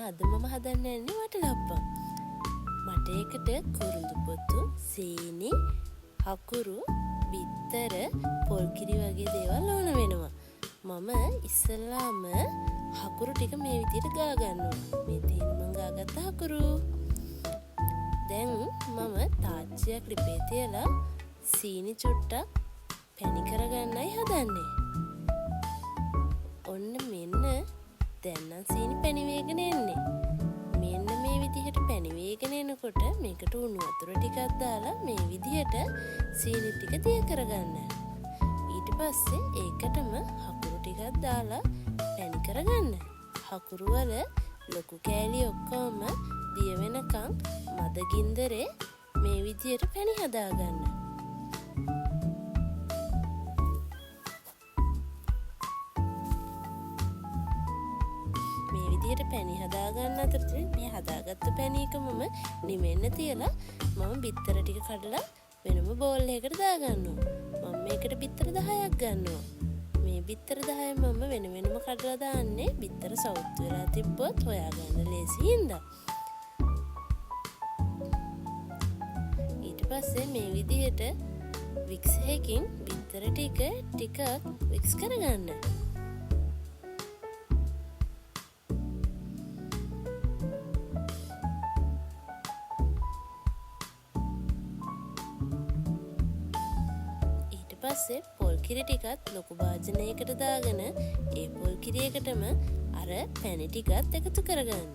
අද මම හදන්න යන්නේ වටලප්පම්. මට ඒකට කුරුඳු පොතු, සීනි, හකුරු, බිත්තර, පොල් කිරි වගේ දේවල් ඕන වෙනවා. මම ඉස්සෙල්ලාම හකුරු ටික මේ විදිහට ගා ගන්නවා. මේ තියෙන මම ගාගත්ත හකුරු. දැන් මම තාච්චියක් ලිපේ තියලා සීනි චුට්ටක් පැණි කරගන්නයි හදන්නේ. ඔන්න මෙන්න දැන් නම් සීනි පැණි වේගෙන එන්නේ. මෙන්න මේ විදිහට පැණි වේගෙන එනකොට මේකට උණු වතුර ටිකක් දාලා මේ විදිහට සීනි ටික දිය කරගන්න. ඊට පස්සේ ඒකටම හකුරු ටිකක් දාලා පැණි කරගන්න. හකුරු වල ලොකු කෑලි ඔක්කොම දිය වෙනකන් මද ගින්දරේ මේ විදිහට පැණි හදාගන්න. මේ විදිහට පැණි හදාගන්න අතරතුර මේ හදාගත්ත පැණි එක මම නිවෙන්න තියලා මම බිත්තර ටික කඩලා වෙනම බෝල් එකකට දාගන්නවා. මම මේකට බිත්තර 10ක් ගන්නවා. මේ බිත්තර 10 මම වෙන වෙනම කඩලා දාන්නේ බිත්තර සවුත් වෙලා තිබ්බොත් හොයාගන්න ලේසි හින්දා. ඊට පස්සේ මේ විදිහට වික්ස් එකකින් බිත්තර ටිකක් වික්ස් කරගන්න. පස්සේ පොල් කිරි ටිකත් ලොකු භාජනයකට දාගෙන ඒ පොල් කිරි එකටම අර පැණි ටිකත් එකතු කරගන්න.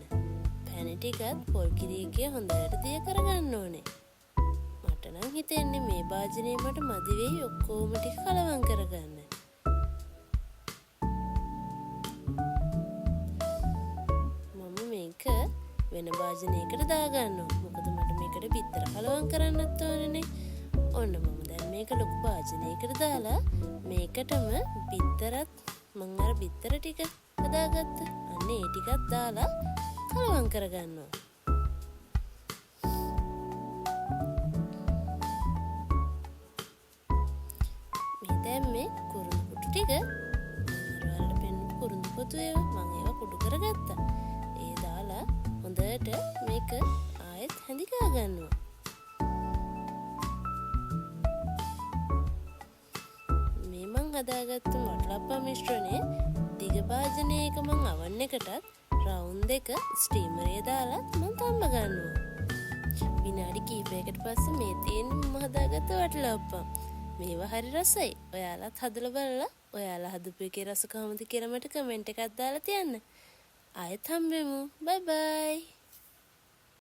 පැණි ටිකත් පොල් කිරි එකේ හොඳට දිය කරගන්න ඕනේ. මට නම් හිතෙන්නේ මේ භාජනය මට මදි වෙයි ඔක්කොම ටික කලවම් කරගන්න. මම මේක වෙන භාජනයකට දාගන්නවා. මොකද මට මේකට බිත්තර කලවම් කරන්නත් ඕනේනේ. ඔන්න මම දැන් මේක ලොකු භාජනයකට දාලා මේකටම බිත්තරත් මම අර බිත්තර ටික හදාගත්ත. අන්න ඒ ටිකත් දාලා කලවම් කරගන්නවා. මේ දැන් මේ කුරුඳු පුටු ටික වලට පෙන්න කුරුඳු පොතු ඒවා මම ඒවා කුඩු කරගත්තා. ඒ දාලා හොඳට මේක ආයෙත් හැඳි ගා ගන්නවා. හදාගත්තු වටලප්පම් මිශ්‍රණය දිග භාජනයක මම අවන් එකටත් රවුම් දෙක ස්ටීමරේ දාලා මම තම්බ ගන්නවා. විනාඩි කිහිපයකට පස්සේ මේ තියෙන මම හදාගත්ත වටලප්පම්. මේවා හරි රසයි. ඔයාලත් හදලා බලලා ඔයාලා හදපු එකේ රස කොහොමද කියලා මට කමෙන්ට් එකක් දාලා තියන්න. ආයෙත් හම්බෙමු. බයි බයි.